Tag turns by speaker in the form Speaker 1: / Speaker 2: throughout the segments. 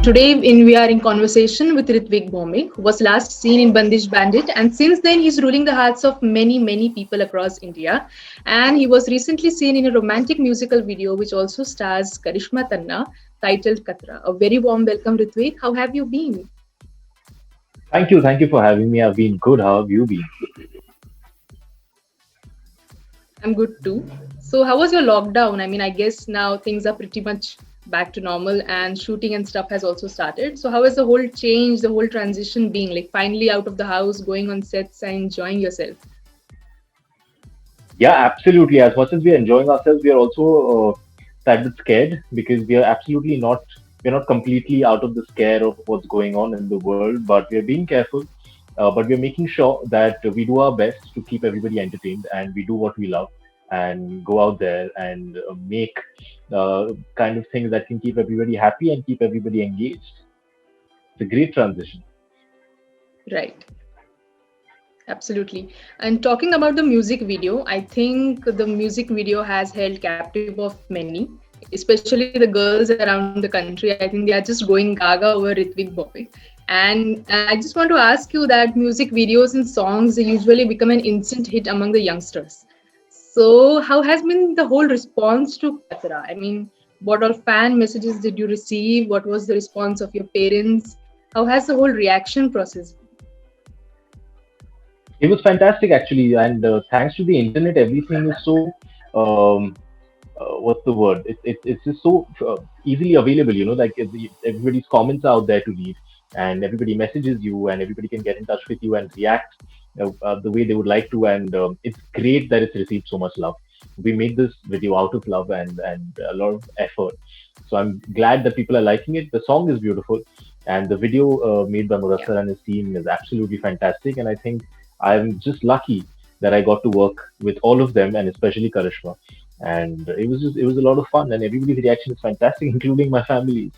Speaker 1: Today, we are in conversation with Ritvik Bhome, who was last seen in Bandish Bandit, and since then he's ruling the hearts of many people across India. And he was recently seen in a romantic musical video, which also stars Karishma Tanna, titled Katra. A very warm welcome, Ritvik. How have you been?
Speaker 2: Thank you for having me. I've been good. How have you been?
Speaker 1: I'm good too. So, how was your lockdown? I mean, I guess now things are pretty much back to normal and shooting and stuff has also started. So, how has the whole change, the whole transition being? Like, finally out of the house, going on sets and enjoying yourself?
Speaker 2: Yeah, absolutely. As much as we are enjoying ourselves, we are also sad bit scared because we are absolutely not. We're not completely out of the scare of what's going on in the world, but we are being careful. But we are making sure that we do our best to keep everybody entertained and we do what we love and go out there and make kind of things that can keep everybody happy and keep everybody engaged. It's a great transition.
Speaker 1: Right. Absolutely. And talking about the music video, I think the music video has held captive of many, especially the girls around the country. I think they are just going gaga over Ritvik Bobby. And I just want to ask you that music videos and songs they usually become an instant hit among the youngsters. So, how has been the whole response to Katra? I mean, what all fan messages did you receive? What was the response of your parents? How has the whole reaction process?
Speaker 2: It was fantastic actually, and thanks to the internet, everything is so um, what's the word? It's just so easily available. Like everybody's comments are out there to read, and everybody messages you, and everybody can get in touch with you and react the way they would like to. And it's great that it's received so much love. We made this video out of love and a lot of effort. So I'm glad that people are liking it. The song is beautiful, and the video made by
Speaker 1: Yeah.
Speaker 2: Mudassar and his team is absolutely fantastic. And I think I'm just lucky that I got to work with all of them, and especially Karishma. And it was a lot of fun, and everybody's reaction is fantastic, including my family.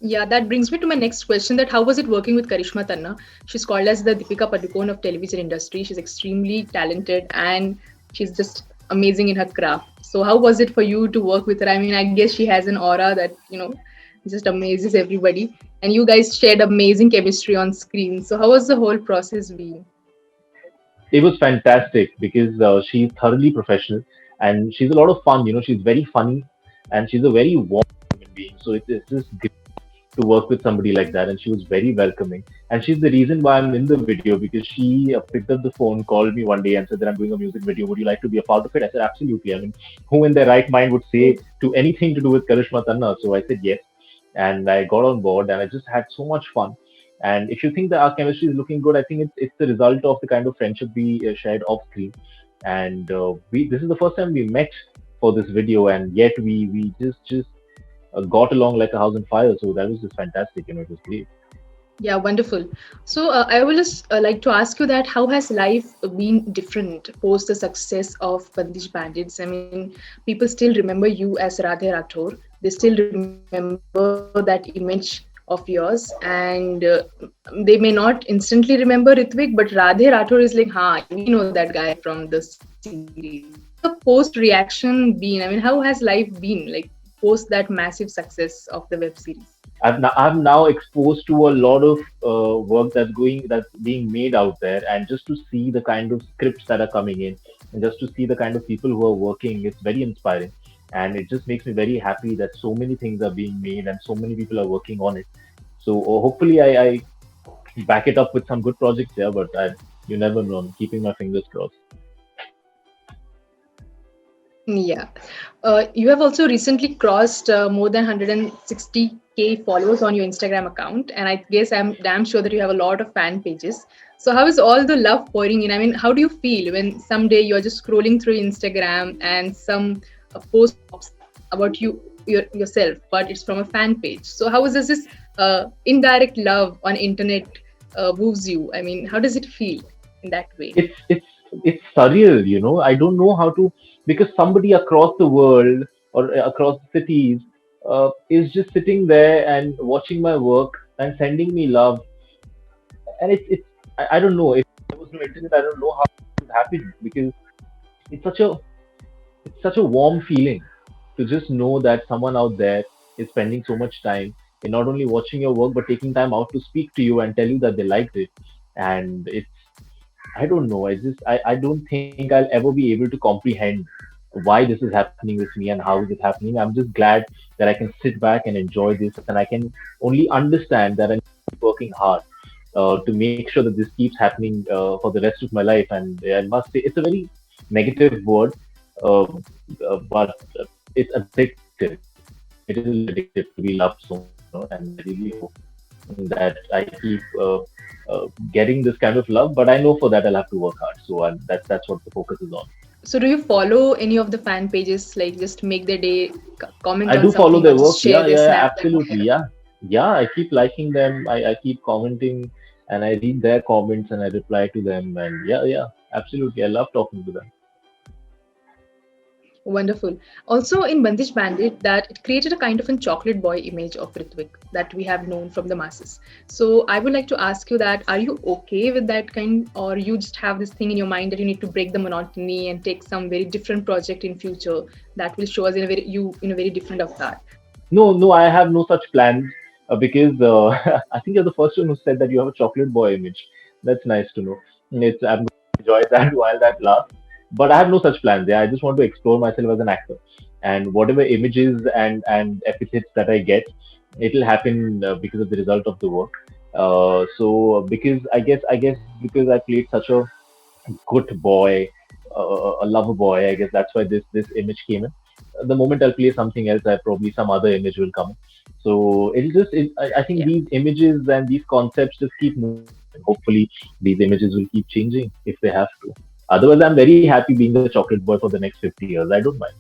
Speaker 1: Yeah, that brings me to my next question that how was it working with Karishma Tanna? She's called as the Deepika Padukone of television industry. She's extremely talented and she's just amazing in her craft. So how was it for you to work with her? I mean, I guess she has an aura that, just amazes everybody. And you guys shared amazing chemistry on screen. So how was the whole process been?
Speaker 2: It was fantastic because she's thoroughly professional and she's a lot of fun. She's very funny and she's a very warm human being. So it's just great to work with somebody like that. And she was very welcoming. And she's the reason why I'm in the video because she picked up the phone, called me one day, and said that I'm doing a music video. Would you like to be a part of it? I said absolutely. I mean, who in their right mind would say to anything to do with Karishma Tanna? So I said yes, and I got on board, and I just had so much fun. And if you think that our chemistry is looking good, I think it's the result of the kind of friendship we shared off screen. And we this is the first time we met for this video, and yet we just got along like a house on fire. So that was just fantastic. It was great.
Speaker 1: Yeah, wonderful. So I will just like to ask you that how has life been different post the success of Bandish Bandits? I mean, people still remember you as Radhe Rathore. They still remember that image of yours, and they may not instantly remember Ritvik, but Radhe Rathore is like, ha, we know that guy from the series. So how has the post reaction been? I mean, how has life been like post that massive success of the web series?
Speaker 2: I'm now exposed to a lot of work that's being made out there, and just to see the kind of scripts that are coming in, and just to see the kind of people who are working, it's very inspiring, and it just makes me very happy that so many things are being made and so many people are working on it. So hopefully I back it up with some good projects here, but you never know. I'm keeping my fingers crossed.
Speaker 1: Yeah. You have also recently crossed more than 160K followers on your Instagram account. And I guess I'm damn sure that you have a lot of fan pages. So, how is all the love pouring in? I mean, how do you feel when someday you're just scrolling through Instagram and some post pops up about yourself, but it's from a fan page? So, how is this indirect love on internet moves you? I mean, how does it feel in that way?
Speaker 2: It's surreal, I don't know how to, because somebody across the world or across the cities is just sitting there and watching my work and sending me love, and I don't know, if there was no internet, I don't know how it would happen, because it's such a it's such a warm feeling to just know that someone out there is spending so much time in not only watching your work but taking time out to speak to you and tell you that they liked it. And it's, I don't know. I don't think I'll ever be able to comprehend why this is happening with me and how is it happening. I'm just glad that I can sit back and enjoy this, and I can only understand that I'm working hard to make sure that this keeps happening for the rest of my life. And I must say, it's a very negative word, uh, but it's addictive. It is addictive to be loved so much, and I really hope that I keep getting this kind of love. But I know for that I'll have to work hard. So that's what the focus is on.
Speaker 1: So do you follow any of the fan pages, like just make their day, comment
Speaker 2: I
Speaker 1: on
Speaker 2: do follow
Speaker 1: something, or
Speaker 2: their
Speaker 1: just
Speaker 2: work.
Speaker 1: share
Speaker 2: Yeah,
Speaker 1: their
Speaker 2: yeah, yeah,
Speaker 1: snap? Like,
Speaker 2: absolutely. Yeah, yeah. I keep liking them. I keep commenting, and I read their comments and I reply to them. And yeah, yeah, absolutely. I love talking to them.
Speaker 1: wonderful. Also, in Bandish Bandit, that it created a kind of a chocolate boy image of Ritwik that we have known from the masses. So I would like to ask you that: Are you okay with that kind, or you just have this thing in your mind that you need to break the monotony and take some very different project in future that will show us in a very you in a very different avatar?
Speaker 2: No, no, I have no such plans because I think you're the first one who said that you have a chocolate boy image. That's nice to know. I'm going to enjoy that while that lasts. But I have no such plans. Yeah, I just want to explore myself as an actor, and whatever images and epithets that I get, it'll happen because of the result of the work. So because I guess because I played such a good boy, a lover boy. I guess that's why this image came in. The moment I'll play something else, I probably some other image will come. So it'll just. I think
Speaker 1: Yeah.
Speaker 2: these images and these concepts just keep moving. Hopefully, these images will keep changing if they have to. Otherwise, I'm very happy being the chocolate boy for the next 50 years. I don't mind.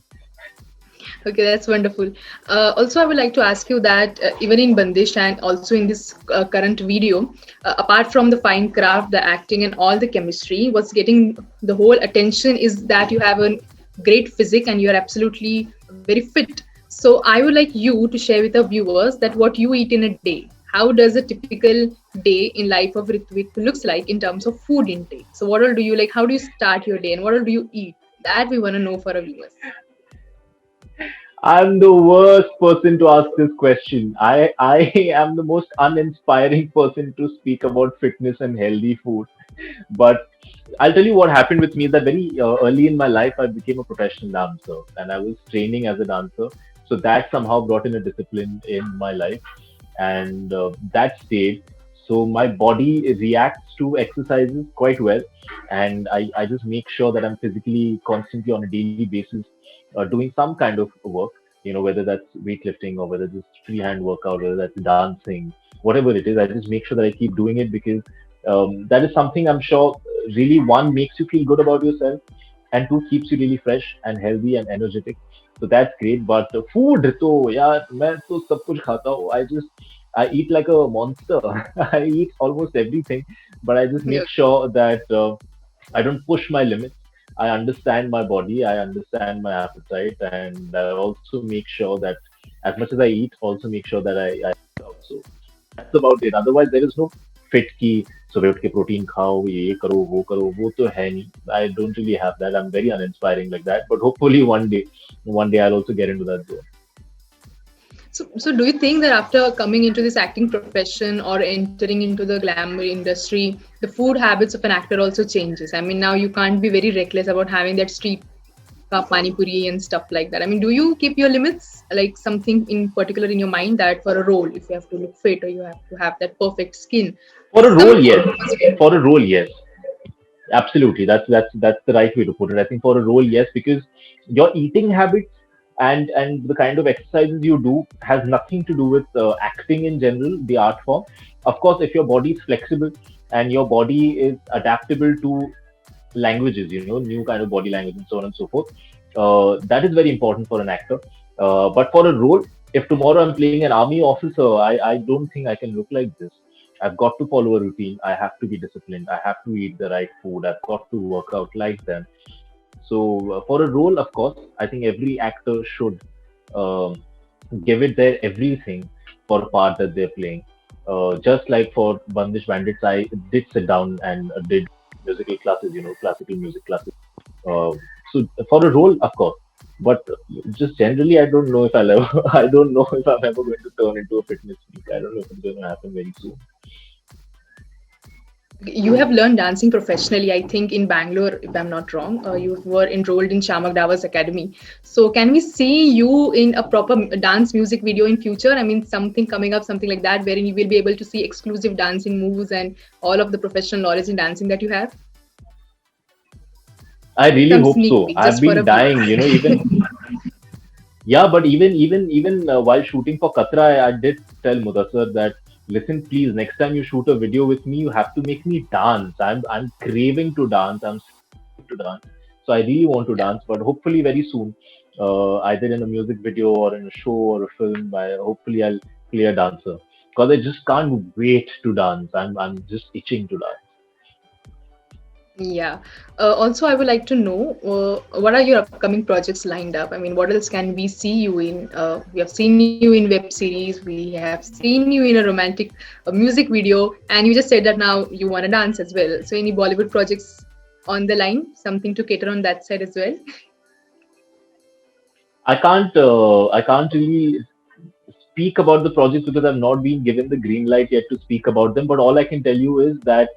Speaker 1: Okay, that's wonderful. Also, I would like to ask you that even in Bandish and also in this current video, apart from the fine craft, the acting, and all the chemistry, what's getting the whole attention is that you have a great physique and you're absolutely very fit. So, I would like you to share with our viewers that what you eat in a day. How does a typical day in life of Ritvik looks like in terms of food intake? So, what all do you like? How do you start your day, and what all do you eat? That we want to know for our viewers.
Speaker 2: I'm the worst person to ask this question. I am the most uninspiring person to speak about fitness and healthy food. But I'll tell you what happened with me that very early in my life, I became a professional dancer and I was training as a dancer. So that somehow brought in a discipline in my life, and that stayed. So my body reacts to exercises quite well, and I just make sure that I'm physically constantly on a daily basis doing some kind of work. Whether that's weightlifting or whether it's freehand workout, whether that's dancing, whatever it is, I just make sure that I keep doing it because that is something I'm sure really one makes you feel good about yourself, and two keeps you really fresh and healthy and energetic. So that's great. But food, तो यार मैं तो सब कुछ खाता हूँ. I eat like a monster. I eat almost everything, but I just make
Speaker 1: Yeah.
Speaker 2: sure that I don't push my limits. I understand my body, I understand my appetite, and I also make sure that as much as I eat, also make sure that I work out. So that's about it. Otherwise, there is no fit की सुबह उठ के protein खाओ ये करो वो तो है नहीं. I don't really have that. I'm very uninspiring like that. But hopefully one day I'll also get into that zone.
Speaker 1: So do you think that after coming into this acting profession or entering into the glamour industry, the food habits of an actor also changes? I mean, now you can't be very reckless about having that street pani puri and stuff like that. I mean, do you keep your limits, like something in particular in your mind that for a role, if you have to look fit or you have to have that perfect skin,
Speaker 2: For a role,
Speaker 1: some
Speaker 2: yes. For a role, yes. Absolutely, that's the right way to put it. I think for a role, yes, because your eating habits and the kind of exercises you do has nothing to do with acting in general, the art form. Of course, if your body is flexible and your body is adaptable to languages, new kind of body language and so on and so forth, that is very important for an actor. But for a role, if tomorrow I'm playing an army officer, I don't think I can look like this. I've got to follow a routine. I have to be disciplined. I have to eat the right food. I've got to work out like them. So for a role, of course, I think every actor should um, give it their everything for a part that they're playing. Just like for Bandish Bandits, I did sit down and did musical classes, classical music classes. Uh, so for a role, of course. But just generally, I don't know if I'll ever, I don't know if I'm ever going to turn into a fitness freak. I don't know if it's going to happen very soon.
Speaker 1: You have learned dancing professionally, I think, in Bangalore, if I'm not wrong. You were enrolled in Shamak Dava's academy. So can we see you in a proper dance music video in future? I mean, something coming up, something like that, wherein you will be able to see exclusive dancing moves and all of the professional knowledge in dancing that you have?
Speaker 2: I really
Speaker 1: Some
Speaker 2: hope
Speaker 1: sneak
Speaker 2: so.
Speaker 1: peek
Speaker 2: I've
Speaker 1: just for
Speaker 2: been
Speaker 1: a view.
Speaker 2: dying, even yeah, but even while shooting for Katra, I did tell Mudassar that listen, please, next time you shoot a video with me, you have to make me dance. I'm craving to dance. I'm starving to dance. So I really want to
Speaker 1: Yeah.
Speaker 2: dance, but hopefully very soon, either in a music video or in a show or a film, hopefully I'll play a dancer because I just can't wait to dance. I'm just itching to dance.
Speaker 1: Yeah. Also, I would like to know what are your upcoming projects lined up? I mean, what else can we see you in? We have seen you in web series, we have seen you in a romantic music video, and you just said that now you want to dance as well. So, any Bollywood projects on the line? Something to cater on that side as well?
Speaker 2: I can't really speak about the projects because I've not been given the green light yet to speak about them. But all I can tell you is that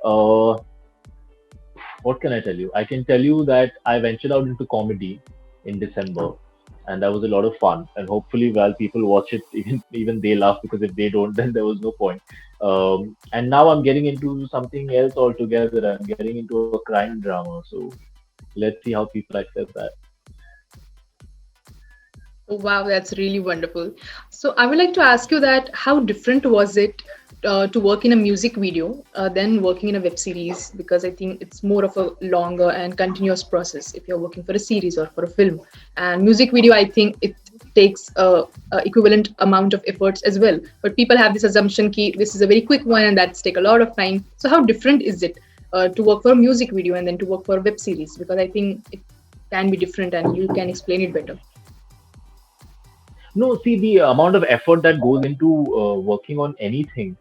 Speaker 2: uh, what can I tell you? I can tell you that I ventured out into comedy in December, and that was a lot of fun. And hopefully, while people watch it, even they laugh because if they don't, then there was no point. And now I'm getting into something else altogether. I'm getting into a crime drama. So let's see how people accept that.
Speaker 1: Wow, that's really wonderful. So I would like to ask you that how different was it to work in a music video than working in a web series? Because I think it's more of a longer and continuous process if you're working for a series or for a film. And music video, I think it takes a equivalent amount of efforts as well. But people have this assumption key this is a very quick one and that's take a lot of time. So how different is it to work for a music video and then to work for a web series? Because I think it can be different and you can explain it better.
Speaker 2: No, see, the amount of effort that goes into working on anything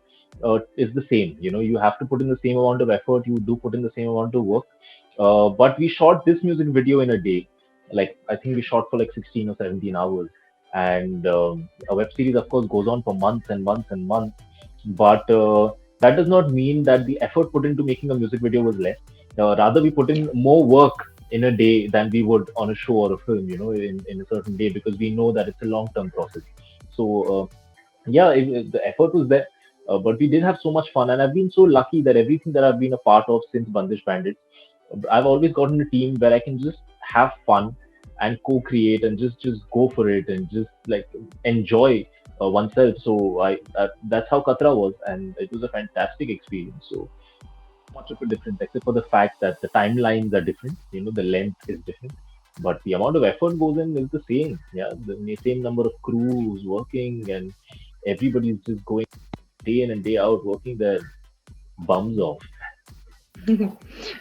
Speaker 2: is the same. You have to put in the same amount of effort. You do put in the same amount of work. But we shot this music video in a day. Like, I think we shot for like 16 or 17 hours. And a web series, of course, goes on for months and months and months. But that does not mean that the effort put into making a music video was less. Rather, we put in more work in a day than we would on a show or a film, in a certain day because we know that it's a long term process. So, yeah, the effort was there, but we did have so much fun. And I've been so lucky that everything that I've been a part of since Bandish Bandits, I've always gotten a team where I can just have fun and co-create and just go for it and just like enjoy oneself. So that's how Katra was, and it was a fantastic experience. So much of a difference, except for the fact that the timelines are different. The length is different, but the amount of effort goes in is the same. Yeah, the same number of crews working, and everybody's just going day in and day out working their bums off.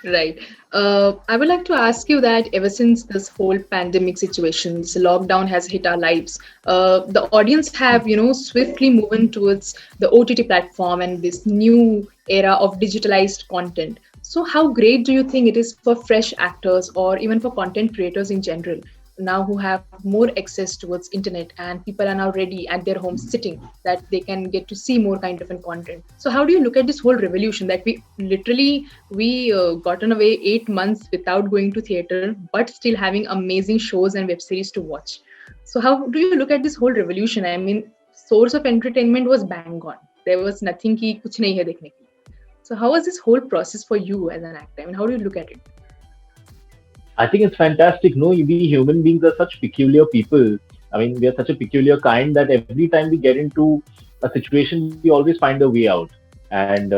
Speaker 1: Right. I would like to ask you that ever since this whole pandemic situation, this lockdown has hit our lives, the audience have, swiftly moving towards the OTT platform and this new era of digitalized content. So, how great do you think it is for fresh actors or even for content creators in general? Now who have more access towards internet and people are now ready at their homes sitting that they can get to see more kind of an content. So how do you look at this whole revolution that we gotten away 8 months without going to theater but still having amazing shows and web series to watch? So how do you look at this whole revolution? I mean, source of entertainment was bang on. There was nothing ki kuch nahi hai dekhne ke. So how was this whole process for you as an actor? I mean, how do you look at it?
Speaker 2: I think it's fantastic. No, we human beings are such peculiar people. I mean, we are such a peculiar kind that every time we get into a situation, we always find a way out. And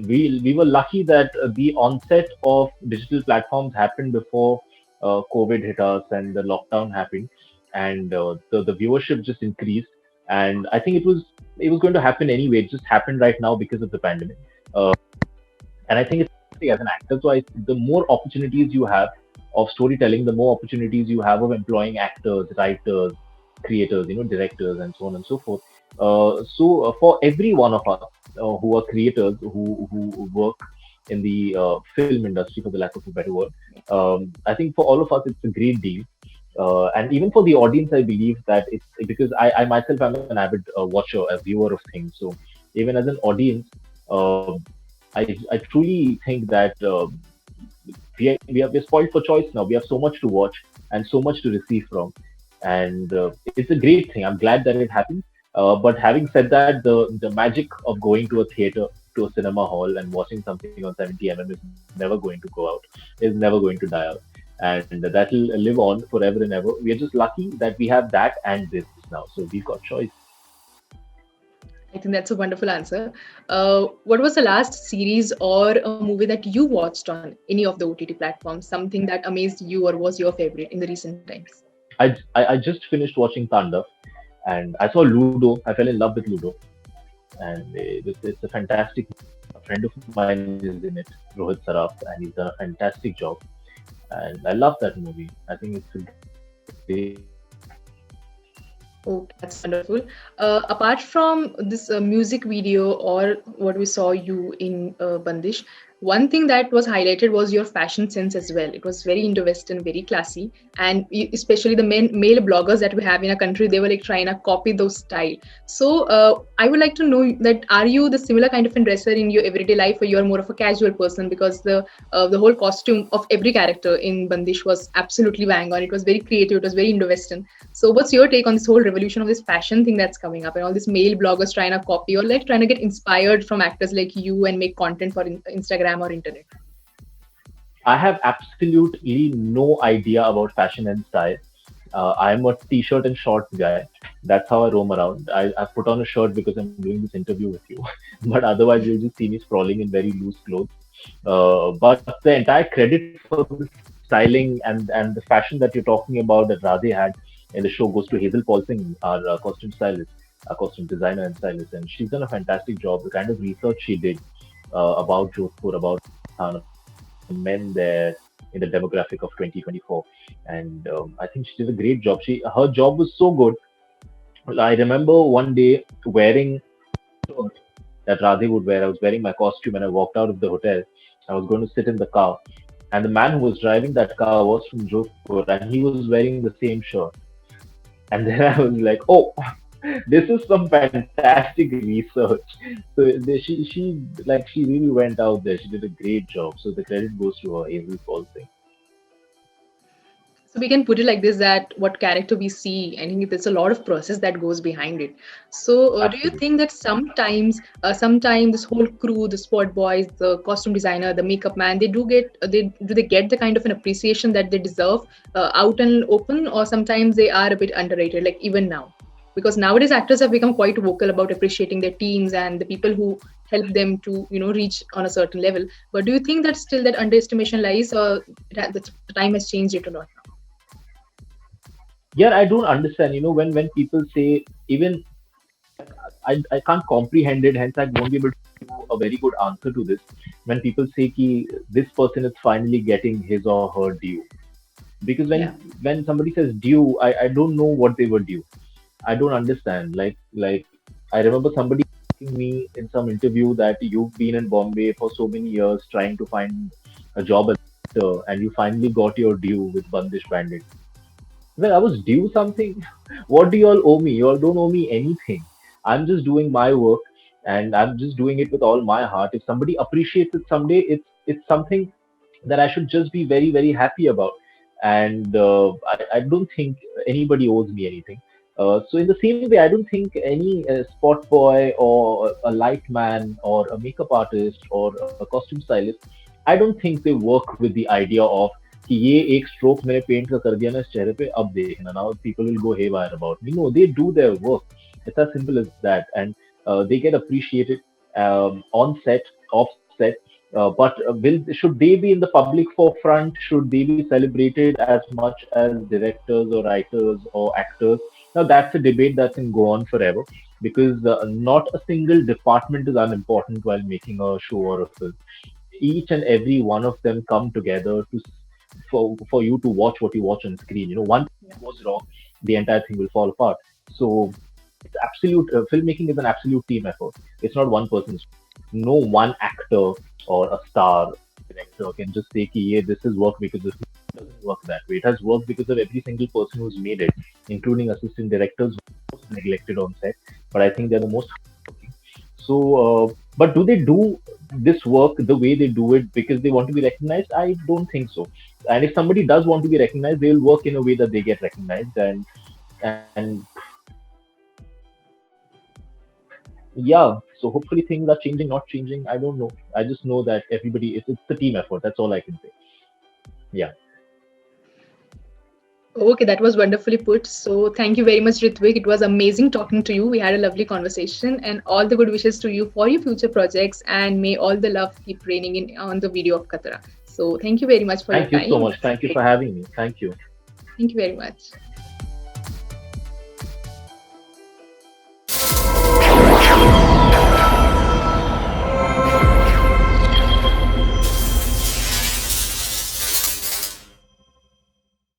Speaker 2: we were lucky that the onset of digital platforms happened before COVID hit us and the lockdown happened, and the viewership just increased. And I think it was going to happen anyway. It just happened right now because of the pandemic. Uh, and I think it's as an actor. So the more opportunities you have of storytelling, the more opportunities you have of employing actors, writers, creators, directors, and so on and so forth. So for every one of us who are creators who work in the film industry, for the lack of a better word, I think for all of us it's a great deal. And even for the audience, I believe that it's because I myself am an avid watcher, a viewer of things. So even as an audience, uh, I truly think that we're spoiled for choice now. We have so much to watch and so much to receive from, and it's a great thing. I'm glad that it happened. But having said that, the magic of going to a theater, to a cinema hall, and watching something on 70 is never going to go out. Is never going to die out, and that'll live on forever and ever. We are just lucky that we have that and this now, so we've got choice.
Speaker 1: I think that's a wonderful answer. What was the last series or a movie that you watched on any of the OTT platforms? Something that amazed you or was your favorite in the recent times?
Speaker 2: I just finished watching Tanda, and I saw Ludo. I fell in love with Ludo, and it's a fantastic. A friend of mine is in it, Rohit Saraf, and he's done a fantastic job. And I love that movie. I think it's a great movie.
Speaker 1: Oh, that's wonderful. Apart from this music video or what we saw you in Bandish, one thing that was highlighted was your fashion sense as well. It was very Indo-Western, very classy, and especially the male bloggers that we have in a country, they were like trying to copy those style. So I would like to know that are you the similar kind of a dresser in your everyday life, or you're more of a casual person? Because the whole costume of every character in Bandish was absolutely bang on. It was very creative. It was very Indo-Western. So, what's your take on this whole revolution of this fashion thing that's coming up, and all these male bloggers trying to copy or like trying to get inspired from actors like you and make content for Instagram or internet?
Speaker 2: I have absolutely no idea about fashion and style. I'm a t-shirt and shorts guy. That's how I roam around. I put on a shirt because I'm doing this interview with you, but otherwise you'll just see me sprawling in very loose clothes. But the entire credit for the styling and the fashion that you're talking about that Radhe had in the show goes to Hazel Paulsing, our costume stylist, our costume designer and stylist, and she's done a fantastic job. The kind of research she did about Jodhpur, about Rajasthan, about the men there in the demographic of 2024, and I think she did a great job. Her job was so good. Well, I remember one day wearing shirt that Radhe would wear. I was wearing my costume and I walked out of the hotel. I was going to sit in the car, and the man who was driving that car was from Jodhpur, and he was wearing the same shirt. And then I was like, oh, this is some fantastic research. So she really went out there. She did a great job. So the credit goes to her, Hazel Paul thing.
Speaker 1: So we can put it like this: that what character we see, I think there's a lot of process that goes behind it. So do you
Speaker 2: Absolutely.
Speaker 1: think that sometimes this whole crew, the sport boys, the costume designer, the makeup man, they do get they get the kind of an appreciation that they deserve out and open, or sometimes they are a bit underrated, like even now? Because nowadays actors have become quite vocal about appreciating their teams and the people who help them to reach on a certain level. But do you think that still that underestimation lies, or the time has changed it a lot?
Speaker 2: Yeah, I don't understand. When people say, even I can't comprehend it, hence I won't be able to give you a very good answer to this. When people say ki this person is finally getting his or her due. Because when
Speaker 1: Yeah.
Speaker 2: when somebody says due, I don't know what they were due. I don't understand. Like I remember somebody asking me in some interview that you've been in Bombay for so many years trying to find a job as an actor and you finally got your due with Bandish Bandit. Well, I was due something. What do you all owe me? You all don't owe me anything. I'm just doing my work and I'm just doing it with all my heart. If somebody appreciates it someday, it's something that I should just be very, very happy about. And I don't think anybody owes me anything. So in the same way, I don't think any sport boy or a light man or a makeup artist or a costume stylist, I don't think they work with the idea of कि ये एक stroke मैंने paint का कर दिया ना इस चेहरे पे अब देखना now people will go haywire about me. No, they do their work. It's as simple as that, and they get appreciated on set, off set. But should they be in the public forefront? Should they be celebrated as much as directors or writers or actors? Now that's a debate that can go on forever because not a single department is unimportant while making a show or a film. Each and every one of them come together for you to watch what you watch on screen. One
Speaker 1: Yeah.
Speaker 2: thing goes wrong, the entire thing will fall apart. So it's absolute filmmaking is an absolute team effort. It's not one person's. No one actor or a star director can just say, "Ki, yeah, this is work because this." doesn't work that way. It has worked because of every single person who's made it, including assistant directors who are most neglected on set. But I think they're the most hardworking. So, but do they do this work the way they do it because they want to be recognized? I don't think so. And if somebody does want to be recognized, they'll work in a way that they get recognized. And yeah, so hopefully things are changing, not changing. I don't know. I just know that everybody, it's the team effort. That's all I can say. Yeah.
Speaker 1: Okay, that was wonderfully put. So thank you very much, Ritvik. It was amazing talking to you. We had a lovely conversation, and all the good wishes to you for your future projects. And may all the love keep raining in on the video of Katara. So thank you very much for your
Speaker 2: Thank you so
Speaker 1: time.
Speaker 2: much. Thank you for having me. Thank you.
Speaker 1: Thank you very much.